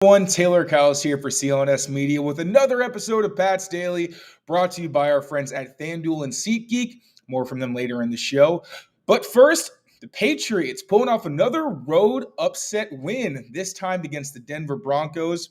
Taylor Kyles here for CLNS Media with another episode of Pat's Daily, brought to you by our friends at FanDuel and SeatGeek. More from them later in the show. But first, the Patriots pulling off another road upset win, this time against the Denver Broncos.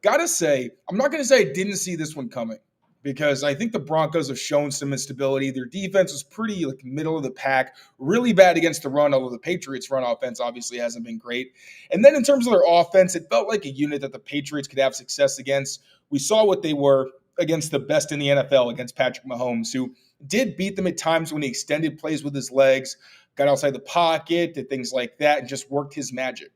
Gotta say, I'm not going to say I didn't see this one coming, because I think the Broncos have shown some instability. Their defense was pretty middle of the pack, really bad against the run, although the Patriots' run offense obviously hasn't been great. And then in terms of their offense, it felt like a unit that the Patriots could have success against. We saw what they were against the best in the NFL, against Patrick Mahomes, who did beat them at times when he extended plays with his legs, got outside the pocket, did things like that, and just worked his magic.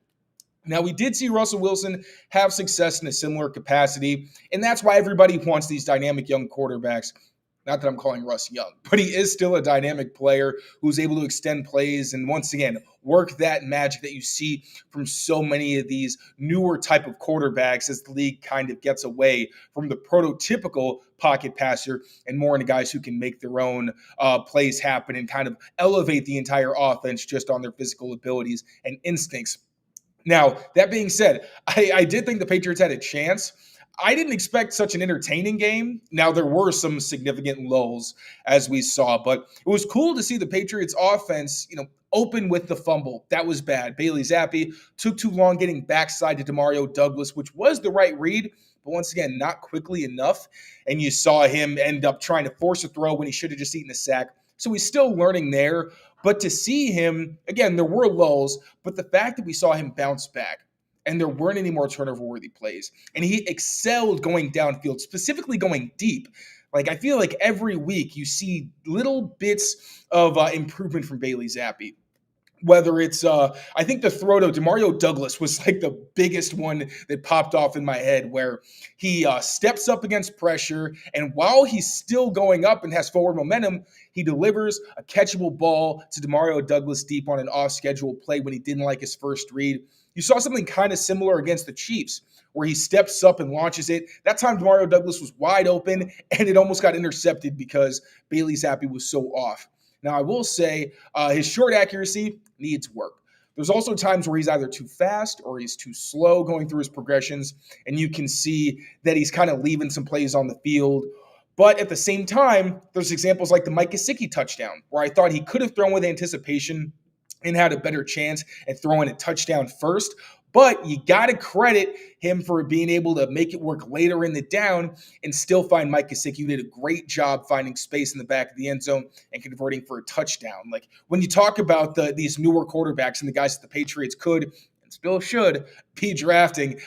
Now, we did see Russell Wilson have success in a similar capacity, and that's why everybody wants these dynamic young quarterbacks. Not that I'm calling Russ young, but he is still a dynamic player who's able to extend plays and, once again, work that magic that you see from so many of these newer type of quarterbacks as the league kind of gets away from the prototypical pocket passer and more into guys who can make their own plays happen and kind of elevate the entire offense just on their physical abilities and instincts. Now, that being said, I did think the Patriots had a chance. I didn't expect such an entertaining game. Now, there were some significant lulls, as we saw, but it was cool to see the Patriots offense, open with the fumble. That was bad. Bailey Zappi took too long getting backside to Demario Douglas, which was the right read, but once again, not quickly enough. And you saw him end up trying to force a throw when he should have just eaten a sack. So he's still learning there. But to see him, again, there were lulls, but the fact that we saw him bounce back and there weren't any more turnover-worthy plays, and he excelled going downfield, specifically going deep. I feel like every week you see little bits of improvement from Bailey Zappi. Whether it's, I think the throw to Demario Douglas was the biggest one that popped off in my head, where he steps up against pressure, and while he's still going up and has forward momentum, he delivers a catchable ball to Demario Douglas deep on an off-schedule play when he didn't like his first read. You saw something kind of similar against the Chiefs, where he steps up and launches it. That time, Demario Douglas was wide open, and it almost got intercepted because Bailey Zappi was so off. Now, I will say his short accuracy needs work. There's also times where he's either too fast or he's too slow going through his progressions, and you can see that he's kind of leaving some plays on the field. But at the same time, there's examples like the Mike Gesicki touchdown, where I thought he could have thrown with anticipation and had a better chance at throwing a touchdown first. But you got to credit him for being able to make it work later in the down and still find Mike Gesicki, who did a great job finding space in the back of the end zone and converting for a touchdown. When you talk about these newer quarterbacks and the guys that the Patriots could and still should be drafting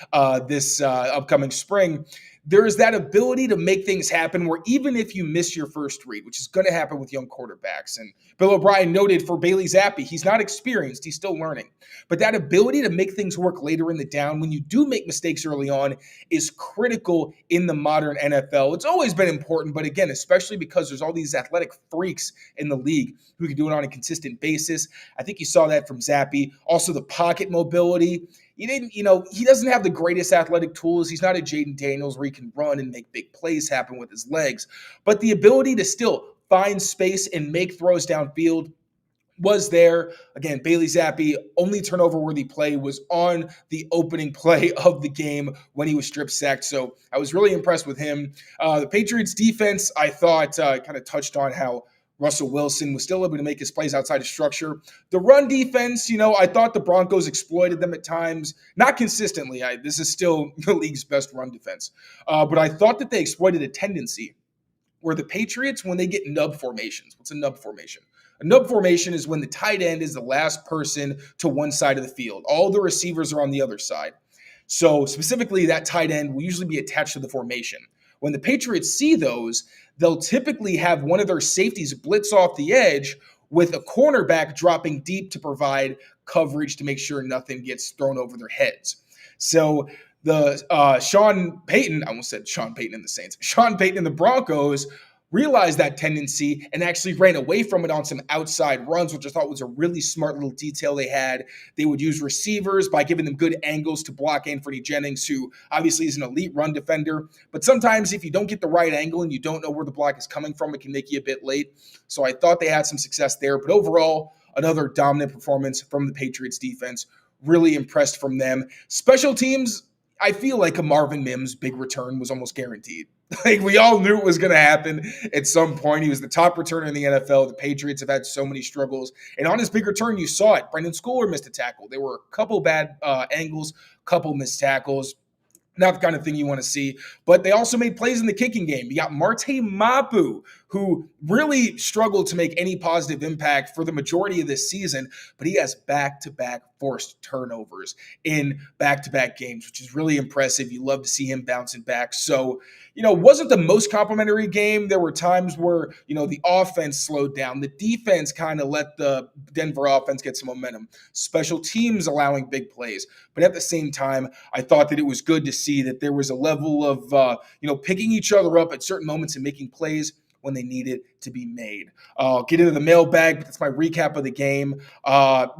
this upcoming spring, there is that ability to make things happen where even if you miss your first read, which is going to happen with young quarterbacks, and Bill O'Brien noted for Bailey Zappi, he's not experienced, he's still learning. But that ability to make things work later in the down when you do make mistakes early on is critical in the modern NFL. It's always been important, but again, especially because there's all these athletic freaks in the league who can do it on a consistent basis. I think you saw that from Zappi. Also, the pocket mobility. He doesn't have the greatest athletic tools. He's not a Jaden Daniels where he can run and make big plays happen with his legs. But the ability to still find space and make throws downfield was there. Again, Bailey Zappi, only turnover-worthy play was on the opening play of the game when he was strip sacked. So I was really impressed with him. The Patriots defense, I thought, kind of touched on how Russell Wilson was still able to make his plays outside of structure. The run defense, I thought the Broncos exploited them at times. Not consistently. This is still the league's best run defense. But I thought that they exploited a tendency where the Patriots, when they get nub formations. What's a nub formation? A nub formation is when the tight end is the last person to one side of the field. All the receivers are on the other side. So specifically, that tight end will usually be attached to the formation. When the Patriots see those, they'll typically have one of their safeties blitz off the edge with a cornerback dropping deep to provide coverage to make sure nothing gets thrown over their heads. So the Sean Payton in the Saints. Sean Payton and the Broncos realized that tendency and actually ran away from it on some outside runs, which I thought was a really smart little detail they had. They would use receivers by giving them good angles to block Anthony Jennings, who obviously is an elite run defender. But sometimes if you don't get the right angle and you don't know where the block is coming from, it can make you a bit late. So I thought they had some success there. But overall, another dominant performance from the Patriots defense. Really impressed from them. Special teams, I feel like a Marvin Mims big return was almost guaranteed. Like, we all knew it was going to happen at some point. He was the top returner in the NFL. The Patriots have had so many struggles. And on his big return, you saw it. Brendan Schooler missed a tackle. There were a couple bad angles, couple missed tackles. Not the kind of thing you want to see. But they also made plays in the kicking game. You got Marte Mapu, who really struggled to make any positive impact for the majority of this season, but he has back-to-back forced turnovers in back-to-back games, which is really impressive. You love to see him bouncing back. So, it wasn't the most complimentary game. There were times where, the offense slowed down. The defense kind of let the Denver offense get some momentum. Special teams allowing big plays. But at the same time, I thought that it was good to see that there was a level of, picking each other up at certain moments and making plays when they needed to be made. I'll get into the mailbag, but that's my recap of the game.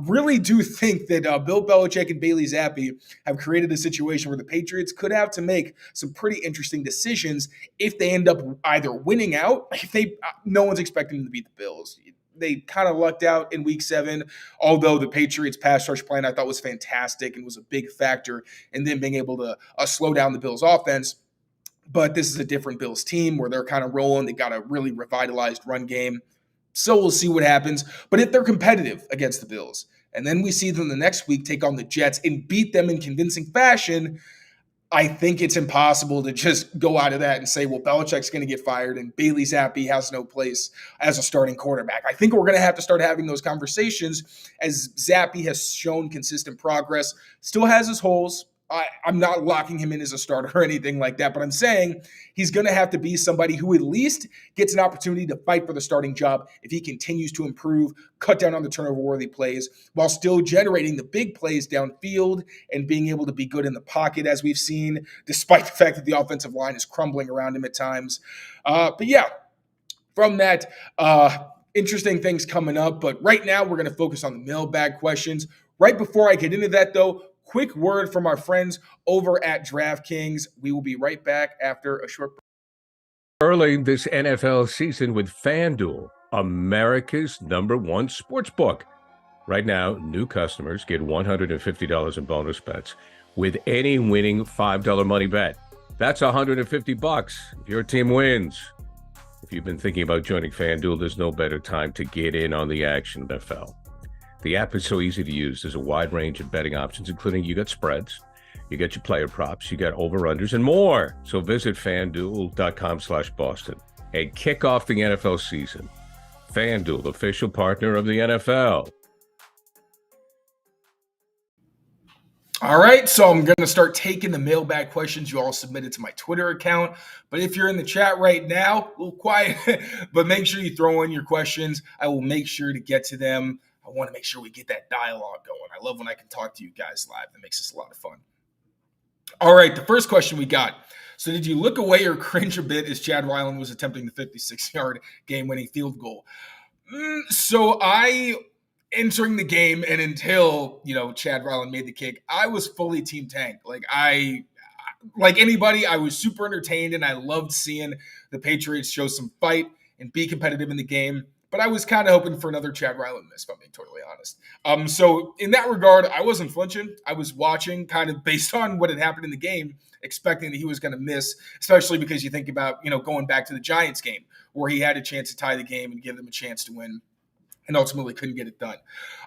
Really do think that Bill Belichick and Bailey Zappi have created a situation where the Patriots could have to make some pretty interesting decisions if they end up either winning out, no one's expecting them to beat the Bills. They kind of lucked out in week 7, although the Patriots pass rush plan I thought was fantastic and was a big factor in them being able to slow down the Bills offense. But this is a different Bills team where they're kind of rolling. They got a really revitalized run game. So we'll see what happens. But if they're competitive against the Bills, and then we see them the next week take on the Jets and beat them in convincing fashion, I think it's impossible to just go out of that and say, well, Belichick's going to get fired and Bailey Zappi has no place as a starting quarterback. I think we're going to have to start having those conversations as Zappi has shown consistent progress, still has his holes. I'm not locking him in as a starter or anything like that, but I'm saying he's going to have to be somebody who at least gets an opportunity to fight for the starting job if he continues to improve, cut down on the turnover-worthy plays, while still generating the big plays downfield and being able to be good in the pocket, as we've seen, despite the fact that the offensive line is crumbling around him at times. But yeah, from that, interesting things coming up. But right now, we're going to focus on the mailbag questions. Right before I get into that, though, quick word from our friends over at DraftKings. We will be right back after a short break. Early this NFL season with FanDuel, America's #1 sportsbook. Right now, new customers get $150 in bonus bets with any winning $5 money bet. That's $150 if your team wins. If you've been thinking about joining FanDuel, there's no better time to get in on the action, NFL. The app is so easy to use. There's a wide range of betting options, including you got spreads, you got your player props, you got over-unders, and more. So visit FanDuel.com/Boston and kick off the NFL season. FanDuel, official partner of the NFL. All right, so I'm going to start taking the mailbag questions you all submitted to my Twitter account. But if you're in the chat right now, a little quiet, but make sure you throw in your questions. I will make sure to get to them. I want to make sure we get that dialogue going. I love when I can talk to you guys live. That makes this a lot of fun. All right, the first question we got. So did you look away or cringe a bit as Chad Ryland was attempting the 56-yard game-winning field goal? So entering the game and until, Chad Ryland made the kick, I was fully Team Tank. Like anybody, I was super entertained and I loved seeing the Patriots show some fight and be competitive in the game. But I was kind of hoping for another Chad Ryland miss, if I'm being totally honest. So in that regard, I wasn't flinching. I was watching kind of based on what had happened in the game, expecting that he was going to miss, especially because you think about, going back to the Giants game where he had a chance to tie the game and give them a chance to win and ultimately couldn't get it done.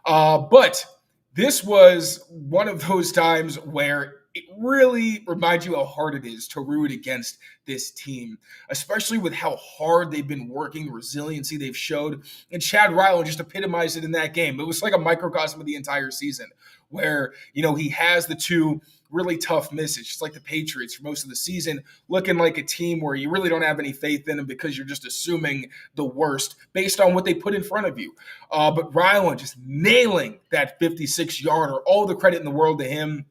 But this was one of those times where it really reminds you how hard it is to root against this team, especially with how hard they've been working, the resiliency they've showed. And Chad Ryland just epitomized it in that game. It was like a microcosm of the entire season where, he has the two really tough misses, just like the Patriots for most of the season, looking like a team where you really don't have any faith in them because you're just assuming the worst based on what they put in front of you. But Ryland just nailing that 56-yarder, all the credit in the world to him.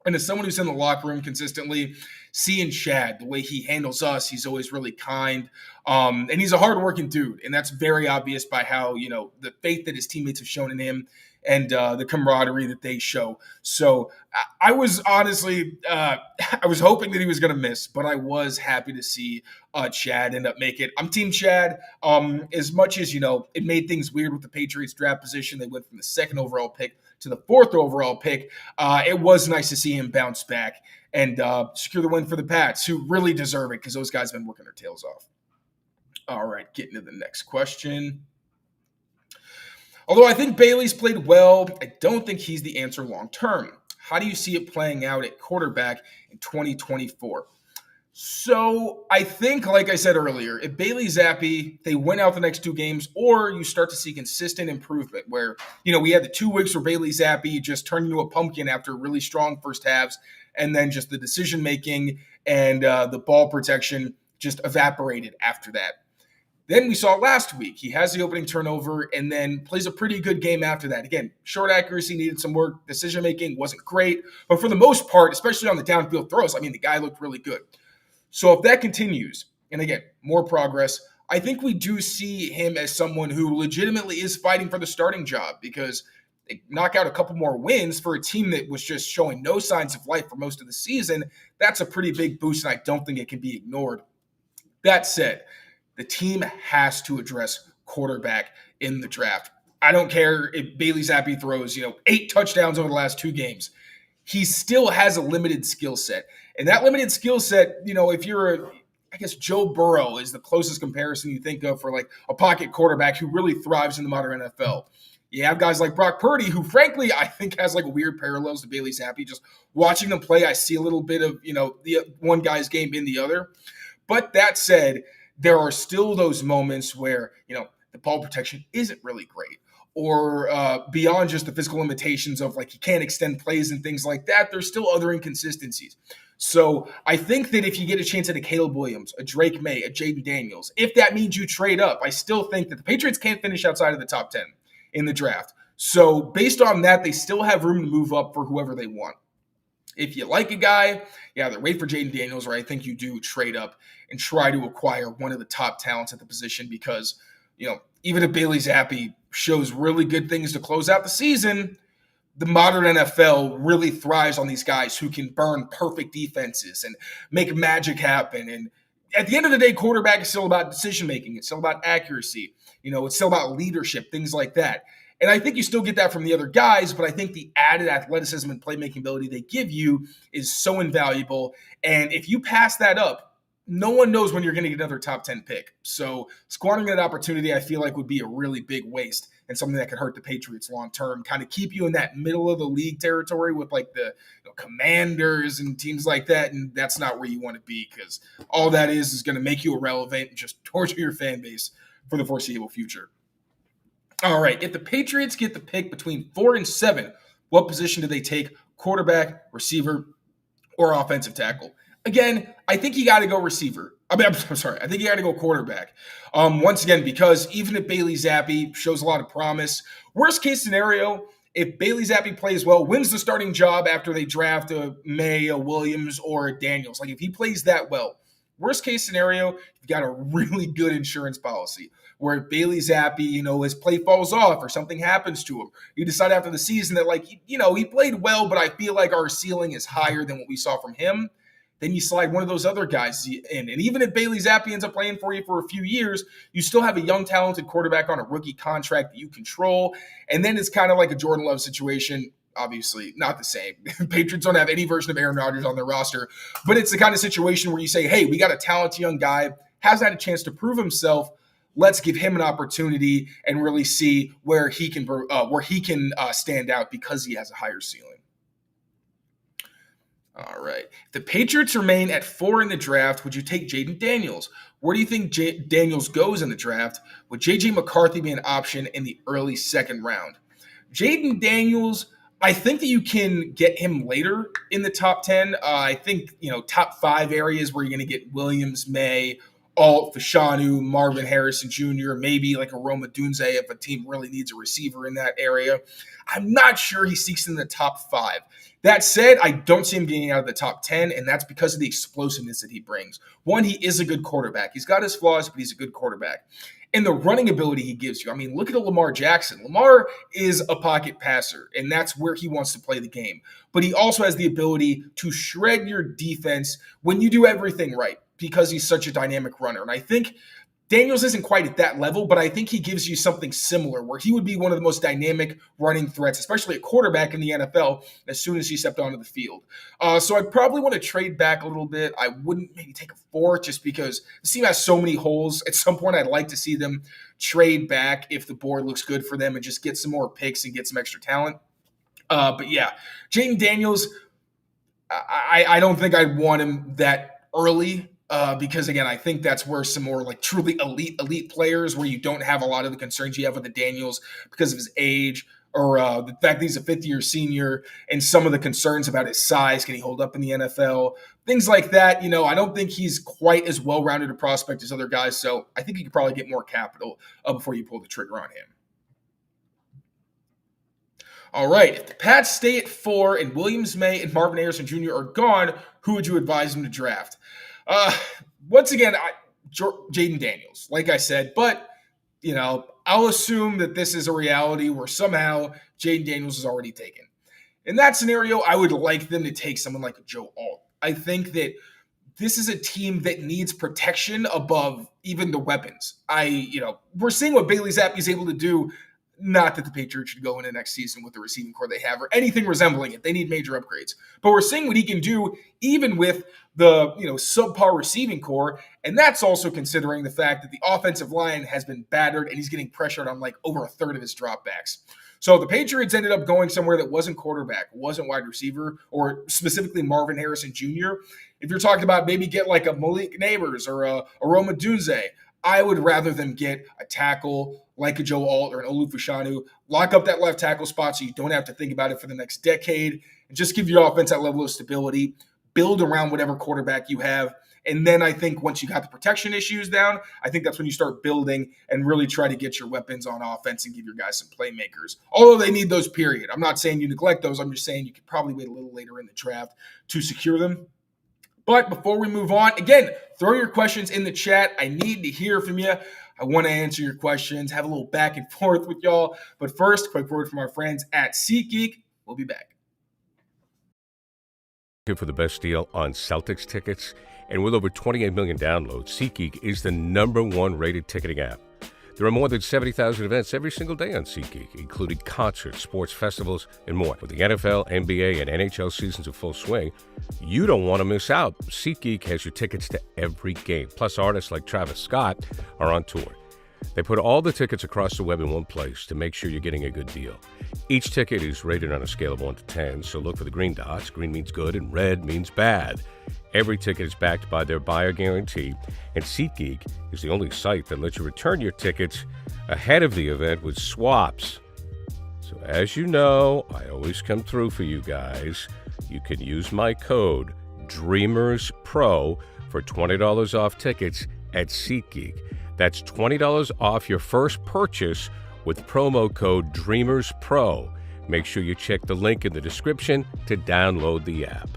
And as someone who's in the locker room consistently, seeing Chad, the way he handles us, he's always really kind. And he's a hardworking dude. And that's very obvious by how, the faith that his teammates have shown in him and the camaraderie that they show. So I was honestly, I was hoping that he was going to miss, but I was happy to see Chad end up make it. I'm Team Chad. As much as, it made things weird with the Patriots draft position. They went from the 2nd overall pick to the 4th overall pick. It was nice to see him bounce back and secure the win for the Pats, who really deserve it because those guys have been working their tails off. All right, getting to the next question. Although I think Bailey's played well, I don't think he's the answer long term. How do you see it playing out at quarterback in 2024? So I think, like I said earlier, if Bailey's happy, they win out the next 2 games, or you start to see consistent improvement where, we had the 2 weeks where Bailey's happy just turned into a pumpkin after really strong first halves, and then just the decision making and the ball protection just evaporated after that. Then we saw last week, he has the opening turnover and then plays a pretty good game after that. Again, short accuracy needed some work. Decision-making wasn't great. But for the most part, especially on the downfield throws, the guy looked really good. So if that continues, and again, more progress, I think we do see him as someone who legitimately is fighting for the starting job because they knock out a couple more wins for a team that was just showing no signs of life for most of the season. That's a pretty big boost, and I don't think it can be ignored. That said, the team has to address quarterback in the draft. I don't care if Bailey Zappi throws, 8 touchdowns over the last 2 games. He still has a limited skill set. And that limited skill set, if you're Joe Burrow is the closest comparison you think of for like a pocket quarterback who really thrives in the modern NFL. You have guys like Brock Purdy, who frankly I think has like weird parallels to Bailey Zappi. Just watching them play, I see a little bit of, the one guy's game in the other. But that said, there are still those moments where, the ball protection isn't really great or beyond just the physical limitations of like he can't extend plays and things like that. There's still other inconsistencies. So I think that if you get a chance at a Caleb Williams, a Drake May, a Jaden Daniels, if that means you trade up, I still think that the Patriots can't finish outside of the top 10 in the draft. So based on that, they still have room to move up for whoever they want. If you like a guy, either wait for Jaden Daniels or I think you do trade up and try to acquire one of the top talents at the position because, even if Bailey Zappi shows really good things to close out the season, the modern NFL really thrives on these guys who can burn perfect defenses and make magic happen. And at the end of the day, quarterback is still about decision-making. It's still about accuracy. It's still about leadership, things like that. And I think you still get that from the other guys, but I think the added athleticism and playmaking ability they give you is so invaluable. And if you pass that up, no one knows when you're going to get another top 10 pick. So squandering that opportunity, I feel like would be a really big waste and something that could hurt the Patriots long term, kind of keep you in that middle of the league territory with like the Commanders and teams like that. And that's not where you want to be because all that is going to make you irrelevant and just torture your fan base for the foreseeable future. All right, if the Patriots get the pick between 4 and 7, what position do they take? Quarterback, receiver, or offensive tackle? Again, I think you got to go receiver. I'm sorry. I think you got to go quarterback. Once again, because even if Bailey Zappi shows a lot of promise, worst case scenario, if Bailey Zappi plays well, wins the starting job after they draft a May, a Williams, or a Daniels. Like if he plays that well, worst case scenario, you've got a really good insurance policy where if Bailey Zappi, his play falls off or something happens to him, you decide after the season that he played well, but I feel like our ceiling is higher than what we saw from him. Then you slide one of those other guys in. And even if Bailey Zappi ends up playing for you for a few years, you still have a young, talented quarterback on a rookie contract that you control. And then it's kind of like a Jordan Love situation. Obviously, not the same. Patriots don't have any version of Aaron Rodgers on their roster. But it's the kind of situation where you say, hey, we got a talented young guy, hasn't had a chance to prove himself. Let's give him an opportunity and really see where he can stand out because he has a higher ceiling. All right. If the Patriots remain at 4 in the draft, would you take Jaden Daniels? Where do you think Daniels goes in the draft? Would J.J. McCarthy be an option in the early second round? Jaden Daniels, I think that you can get him later in the top 10. I think, top 5 areas where you're going to get Williams, May, Alt, Fashanu, Marvin Harrison Jr., maybe like a Roma Dunze if a team really needs a receiver in that area. I'm not sure he seeks in the top 5. That said, I don't see him getting out of the top 10, and that's because of the explosiveness that he brings. One, he is a good quarterback. He's got his flaws, but he's a good quarterback. And the running ability he gives you. I mean, look at Lamar Jackson. Lamar is a pocket passer, and that's where he wants to play the game. But he also has the ability to shred your defense when you do everything right because he's such a dynamic runner. And I think Daniels isn't quite at that level, but I think he gives you something similar where he would be one of the most dynamic running threats, especially at quarterback in the NFL, as soon as he stepped onto the field. So I'd probably want to trade back a little bit. I wouldn't maybe take a 4 just because the team has so many holes. At some point, I'd like to see them trade back if the board looks good for them and just get some more picks and get some extra talent. But yeah, Jaden Daniels, I don't think I'd want him that early. Because again, I think that's where some more like truly elite players where you don't have a lot of the concerns you have with the Daniels because of his age or the fact that he's a fifth-year senior and some of the concerns about his size. Can he hold up in the NFL? Things like that. I don't think he's quite as well-rounded a prospect as other guys, so I think you could probably get more capital before you pull the trigger on him. All right, if the Pats stay at 4 and Williams May and Marvin Harrison Jr. are gone, who would you advise him to draft? Once again, Jaden Daniels, like I said, but, I'll assume that this is a reality where somehow Jaden Daniels is already taken. In that scenario, I would like them to take someone like Joe Alt. I think that this is a team that needs protection above even the weapons. We're seeing what Bailey Zappi is able to do. Not that the Patriots should go into next season with the receiving core they have or anything resembling it. They need major upgrades. But we're seeing what he can do even with the subpar receiving core. And that's also considering the fact that the offensive line has been battered and he's getting pressured on like over a third of his dropbacks. So the Patriots ended up going somewhere that wasn't quarterback, wasn't wide receiver, or specifically Marvin Harrison Jr. If you're talking about maybe get like a Malik Neighbors or a Roma Dunze, I would rather them get a tackle like a Joe Alt or an Olu Fashanu, lock up that left tackle spot so you don't have to think about it for the next decade, and just give your offense that level of stability, build around whatever quarterback you have. And then I think once you got the protection issues down, I think that's when you start building and really try to get your weapons on offense and give your guys some playmakers. Although they need those, period. I'm not saying you neglect those. I'm just saying you could probably wait a little later in the draft to secure them. But before we move on, again, throw your questions in the chat. I need to hear from you. I want to answer your questions, have a little back and forth with y'all. But first, quick word from our friends at SeatGeek. We'll be back. For the best deal on Celtics tickets, and with over 28 million downloads, SeatGeek is the #1 rated ticketing app. There are more than 70,000 events every single day on SeatGeek, including concerts, sports festivals, and more. With the NFL, NBA, and NHL seasons in full swing, you don't want to miss out. SeatGeek has your tickets to every game. Plus, artists like Travis Scott are on tour. They put all the tickets across the web in one place to make sure you're getting a good deal. Each ticket is rated on a scale of 1 to 10, so look for the green dots. Green means good and red means bad. Every ticket is backed by their buyer guarantee, and SeatGeek is the only site that lets you return your tickets ahead of the event with swaps. So as you know, I always come through for you guys. You can use my code DREAMERSPRO for $20 off tickets at SeatGeek. That's $20 off your first purchase with promo code DREAMERSPRO. Make sure you check the link in the description to download the app.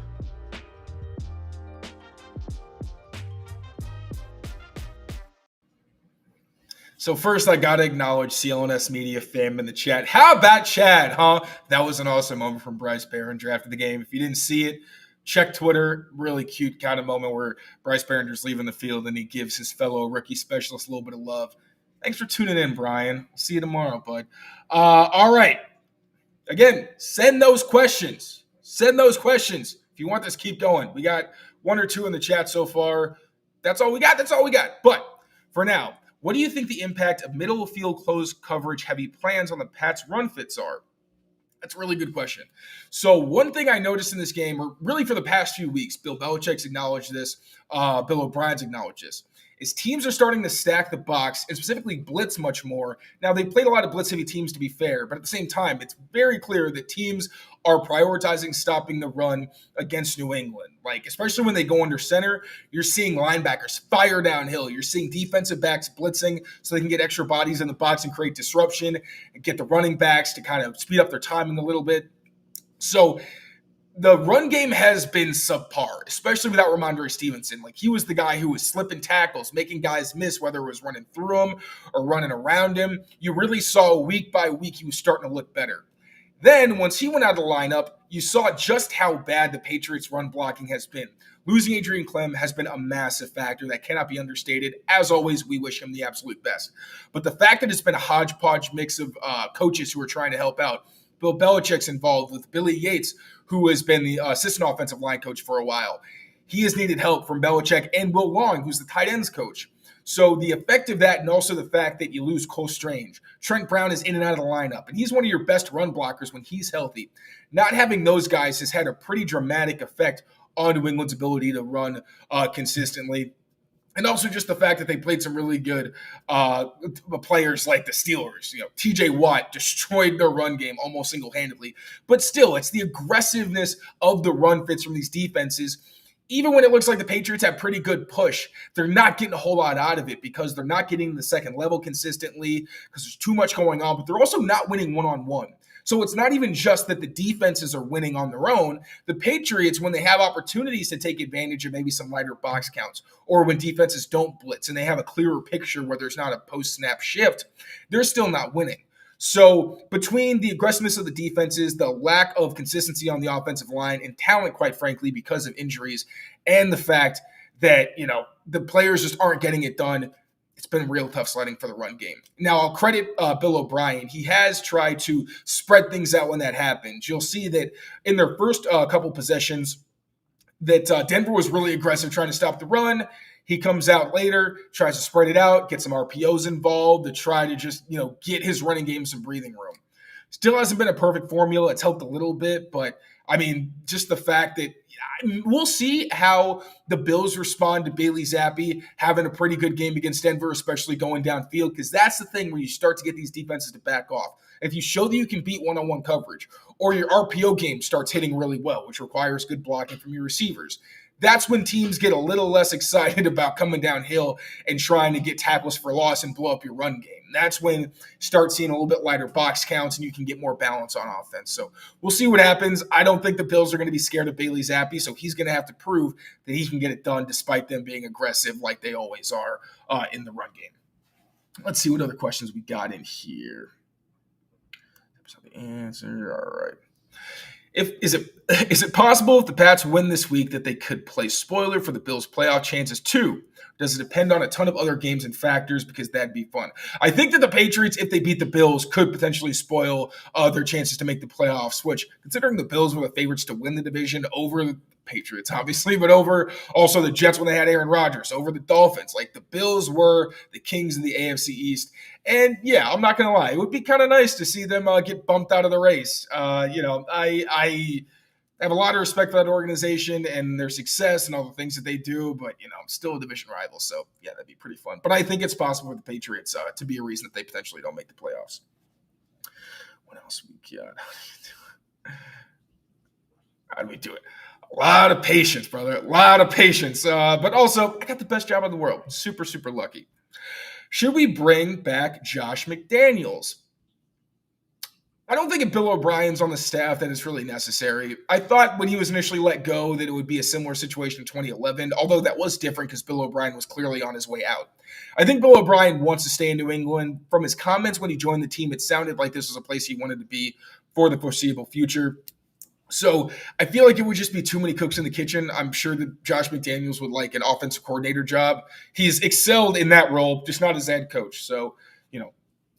So first, I got to acknowledge CLNS Media fam in the chat. How about Chad, huh? That was an awesome moment from Bryce Barron after the game. If you didn't see it, check Twitter. Really cute kind of moment where Bryce Barringer's leaving the field and he gives his fellow rookie specialist a little bit of love. Thanks for tuning in, Brian. I'll see you tomorrow, bud. All right. Again, send those questions. Send those questions. If you want this, keep going. We got 1 or 2 in the chat so far. That's all we got. But for now, what do you think the impact of middle of field close coverage heavy plans on the Pats run fits are? That's a really good question. So one thing I noticed in this game, or really for the past few weeks, Bill Belichick's acknowledged this, Bill O'Brien's acknowledged this, is teams are starting to stack the box and specifically blitz much more. Now, they played a lot of blitz-heavy teams to be fair, but at the same time, it's very clear that teams are prioritizing stopping the run against New England. Like, especially when they go under center, you're seeing linebackers fire downhill. You're seeing defensive backs blitzing so they can get extra bodies in the box and create disruption and get the running backs to kind of speed up their timing a little bit. So the run game has been subpar, especially without Ramondre Stevenson. Like, he was the guy who was slipping tackles, making guys miss, whether it was running through him or running around him. You really saw week by week he was starting to look better. Then, once he went out of the lineup, you saw just how bad the Patriots' run blocking has been. Losing Adrian Clem has been a massive factor that cannot be understated. As always, we wish him the absolute best. But the fact that it's been a hodgepodge mix of coaches who are trying to help out, Bill Belichick's involved with Billy Yates, who has been the assistant offensive line coach for a while. He has needed help from Belichick and Will Long, who's the tight ends coach. So the effect of that, and also the fact that you lose Cole Strange. Trent Brown is in and out of the lineup, and he's one of your best run blockers when he's healthy. Not having those guys has had a pretty dramatic effect on New England's ability to run consistently. And also just the fact that they played some really good players like the Steelers. TJ Watt destroyed their run game almost single-handedly. But still, it's the aggressiveness of the run fits from these defenses. Even when it looks like the Patriots have pretty good push, they're not getting a whole lot out of it because they're not getting the second level consistently because there's too much going on, but they're also not winning one-on-one. So it's not even just that the defenses are winning on their own. The Patriots, when they have opportunities to take advantage of maybe some lighter box counts or when defenses don't blitz and they have a clearer picture where there's not a post-snap shift, they're still not winning. So between the aggressiveness of the defenses, the lack of consistency on the offensive line, and talent, quite frankly, because of injuries, and the fact that, the players just aren't getting it done, it's been real tough sledding for the run game. Now, I'll credit Bill O'Brien. He has tried to spread things out when that happens. You'll see that in their first couple possessions that Denver was really aggressive trying to stop the run. He comes out later, tries to spread it out, get some RPOs involved to try to just, get his running game some breathing room. Still hasn't been a perfect formula. It's helped a little bit, but just the fact that we'll see how the Bills respond to Bailey Zappi having a pretty good game against Denver, especially going downfield, because that's the thing where you start to get these defenses to back off. If you show that you can beat one-on-one coverage or your RPO game starts hitting really well, which requires good blocking from your receivers, that's when teams get a little less excited about coming downhill and trying to get tackles for loss and blow up your run game. That's when you start seeing a little bit lighter box counts and you can get more balance on offense. So we'll see what happens. I don't think the Bills are going to be scared of Bailey Zappi, so he's going to have to prove that he can get it done despite them being aggressive like they always are in the run game. Let's see what other questions we got in here. The answer. All right. Is it possible if the Pats win this week that they could play spoiler for the Bills' playoff chances too? Does it depend on a ton of other games and factors? Because that'd be fun. I think that the Patriots, if they beat the Bills, could potentially spoil their chances to make the playoffs, which, considering the Bills were the favorites to win the division over the Patriots, obviously, but over also the Jets when they had Aaron Rodgers, over the Dolphins. Like, the Bills were the kings of the AFC East. And, yeah, I'm not going to lie. It would be kind of nice to see them get bumped out of the race. I have a lot of respect for that organization and their success and all the things that they do, but, I'm still a division rival. So, yeah, that'd be pretty fun. But I think it's possible for the Patriots to be a reason that they potentially don't make the playoffs. What else we got? How do we do it? A lot of patience, brother. A lot of patience. But also, I got the best job in the world. Super, super lucky. Should we bring back Josh McDaniels? I don't think if Bill O'Brien's on the staff that it's really necessary. I thought when he was initially let go that it would be a similar situation in 2011, although that was different because Bill O'Brien was clearly on his way out. I think Bill O'Brien wants to stay in New England. From his comments when he joined the team, it sounded like this was a place he wanted to be for the foreseeable future. So I feel like it would just be too many cooks in the kitchen. I'm sure that Josh McDaniels would like an offensive coordinator job. He's excelled in that role, just not as head coach. So,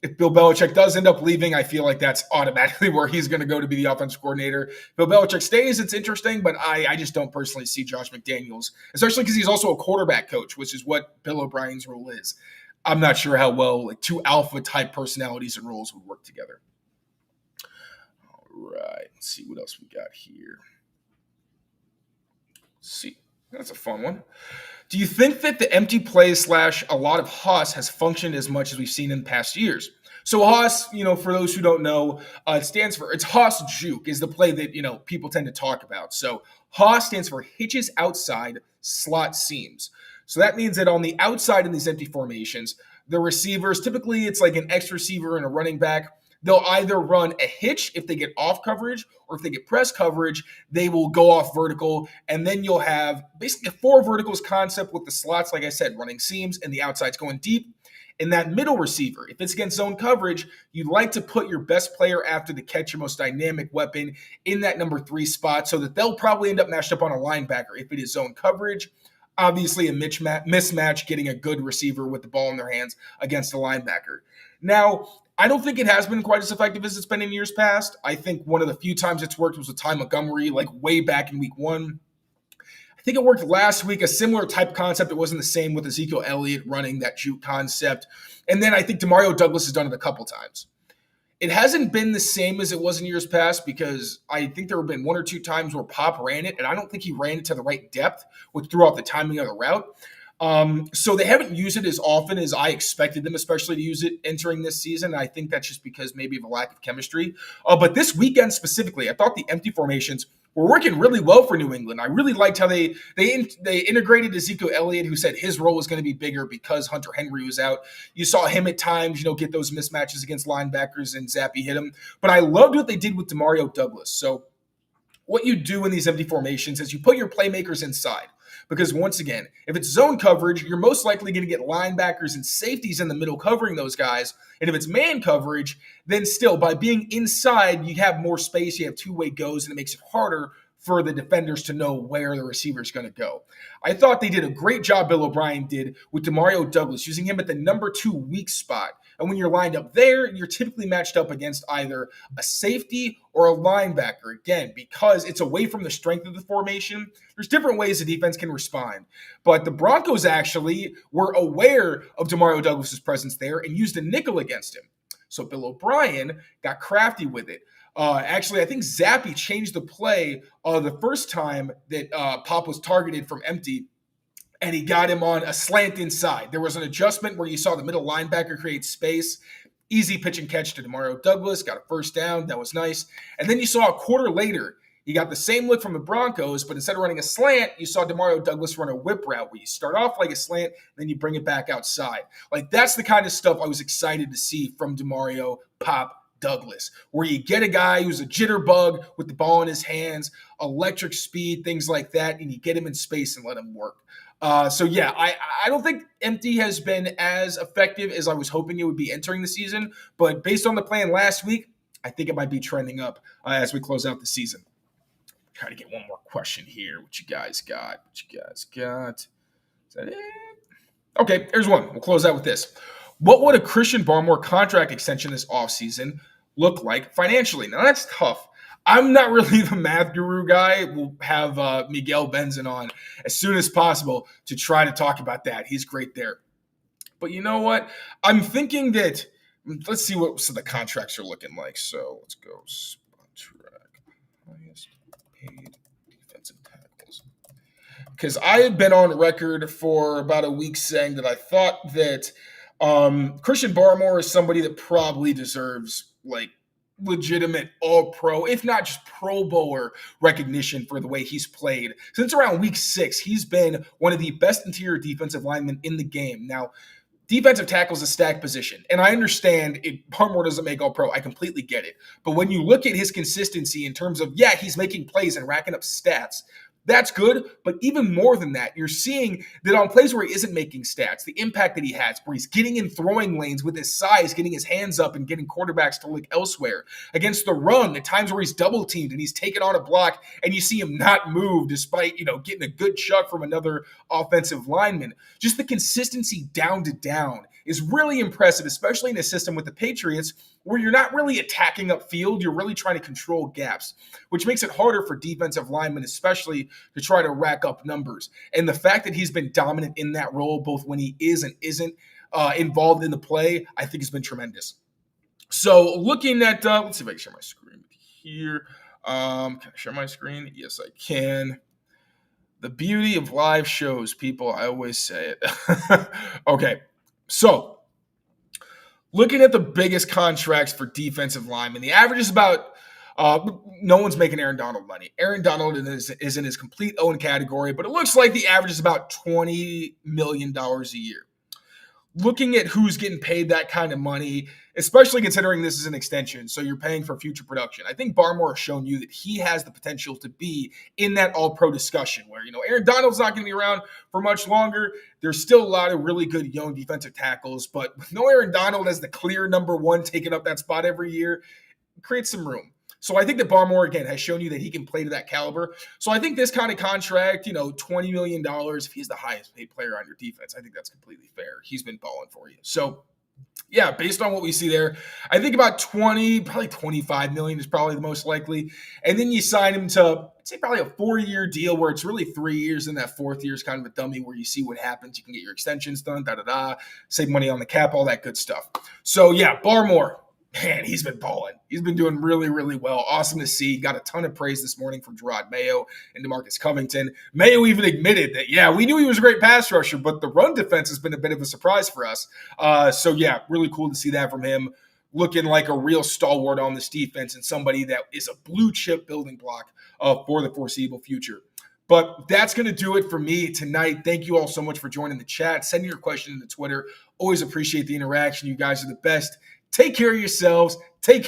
if Bill Belichick does end up leaving, I feel like that's automatically where he's going to go to be the offensive coordinator. If Bill Belichick stays, it's interesting, but I just don't personally see Josh McDaniels, especially because he's also a quarterback coach, which is what Bill O'Brien's role is. I'm not sure how well two alpha-type personalities and roles would work together. All right, let's see what else we got here. Let's see. That's a fun one. Do you think that the empty play / a lot of Hoss has functioned as much as we've seen in past years? So Hoss, for those who don't know, it stands for, it's Hoss Juke is the play that, people tend to talk about. So Hoss stands for hitches outside slot seams. So that means that on the outside in these empty formations, the receivers, typically it's like an X receiver and a running back, they'll either run a hitch if they get off coverage, or if they get press coverage, they will go off vertical. And then you'll have basically a 4 verticals concept with the slots, like I said, running seams and the outsides going deep. And that middle receiver, if it's against zone coverage, you'd like to put your best player after the catch, your most dynamic weapon in that number 3 spot so that they'll probably end up matched up on a linebacker if it is zone coverage. Obviously, a mismatch getting a good receiver with the ball in their hands against a linebacker. Now, I don't think it has been quite as effective as it's been in years past. I think one of the few times it's worked was with Ty Montgomery, like way back in week 1. I think it worked last week, a similar type concept. It wasn't the same with Ezekiel Elliott running that juke concept. And then I think Demario Douglas has done it a couple times. It hasn't been the same as it was in years past because I think there have been 1 or 2 times where Pop ran it, and I don't think he ran it to the right depth, which threw off the timing of the route. So they haven't used it as often as I expected them, especially to use it entering this season. I think that's just because maybe of a lack of chemistry. But this weekend specifically, I thought the empty formations were working really well for New England. I really liked how they integrated Ezekiel Elliott, who said his role was going to be bigger because Hunter Henry was out. You saw him at times, get those mismatches against linebackers and Zappy hit him. But I loved what they did with Demario Douglas. So what you do in these empty formations is you put your playmakers inside. Because once again, if it's zone coverage, you're most likely going to get linebackers and safeties in the middle covering those guys. And if it's man coverage, then still, by being inside, you have more space, you have two-way goes, and it makes it harder for the defenders to know where the receiver is going to go. I thought they did a great job, Bill O'Brien did, with Demario Douglas, using him at the number 2 weak spot. And when you're lined up there, you're typically matched up against either a safety or a linebacker. Again, because it's away from the strength of the formation, there's different ways the defense can respond. But the Broncos actually were aware of Demario Douglas's presence there and used a nickel against him. So Bill O'Brien got crafty with it. Actually, I think Zappy changed the play the first time that Pop was targeted from empty, and he got him on a slant inside. There was an adjustment where you saw the middle linebacker create space. Easy pitch and catch to Demario Douglas, got a first down. That was nice. And then you saw a quarter later, you got the same look from the Broncos, but instead of running a slant, you saw Demario Douglas run a whip route where you start off like a slant, then you bring it back outside. Like, that's the kind of stuff I was excited to see from Demario Pop Douglas, where you get a guy who's a jitterbug with the ball in his hands, electric speed, things like that, and you get him in space and let him work. So yeah, I don't think empty has been as effective as I was hoping it would be entering the season, but based on the plan last week, I think it might be trending up as we close out the season. Try to get one more question here. What you guys got? Is that it? Okay, here's one. We'll close out with this. What would a Christian Barmore contract extension this offseason look like financially? Now, that's tough. I'm not really the math guru guy. We'll have Miguel Benzin on as soon as possible to try to talk about that. He's great there. But you know what? I'm thinking that let's see what the contracts are looking like. So let's go contract highest paid defensive tackles. Because I had been on record for about a week saying that I thought that Christian Barmore is somebody that probably deserves legitimate all-pro, if not just Pro Bowler recognition for the way he's played. Since around week 6, he's been one of the best interior defensive linemen in the game. Now, defensive tackle is a stacked position, and I understand Barmore doesn't make all-pro. I completely get it. But when you look at his consistency in terms of, he's making plays and racking up stats, that's good, but even more than that, you're seeing that on plays where he isn't making stats, the impact that he has, where he's getting in throwing lanes with his size, getting his hands up and getting quarterbacks to look elsewhere. Against the run, the times where he's double teamed and he's taken on a block and you see him not move despite, getting a good chuck from another offensive lineman. Just the consistency down to down is really impressive, especially in a system with the Patriots where you're not really attacking upfield, you're really trying to control gaps, which makes it harder for defensive linemen, especially to try to rack up numbers. And the fact that he's been dominant in that role, both when he is and isn't involved in the play, I think has been tremendous. So looking at, let's see if I can share my screen here. Can I share my screen? Yes, I can. The beauty of live shows, people, I always say it. Okay, so looking at the biggest contracts for defensive linemen, the average is about no one's making Aaron Donald money. Aaron Donald is in his complete own category, but it looks like the average is about $20 million a year. looking at who's getting paid that kind of money, especially considering this is an extension, so you're paying for future production. I think Barmore has shown you that he has the potential to be in that all-pro discussion where, Aaron Donald's not going to be around for much longer. There's still a lot of really good young defensive tackles, but with no Aaron Donald as the clear number one taking up that spot every year, it creates some room. So I think that Barmore, again, has shown you that he can play to that caliber. So I think this kind of contract, $20 million, if he's the highest paid player on your defense, I think that's completely fair. He's been balling for you. So, yeah, based on what we see there, I think about 20, probably 25 million is probably the most likely. And then you sign him to, I'd say, probably a 4-year deal where it's really 3 years, and that fourth year is kind of a dummy where you see what happens. You can get your extensions done, save money on the cap, all that good stuff. So, yeah, Barmore. Man, he's been balling. He's been doing really, really well. Awesome to see. Got a ton of praise this morning from Gerard Mayo and DeMarcus Covington. Mayo even admitted that, yeah, we knew he was a great pass rusher, but the run defense has been a bit of a surprise for us. So, yeah, really cool to see that from him. Looking like a real stalwart on this defense and somebody that is a blue chip building block for the foreseeable future. But that's going to do it for me tonight. Thank you all so much for joining the chat. Send your questions into Twitter. Always appreciate the interaction. You guys are the best. Take care of yourselves. Take care.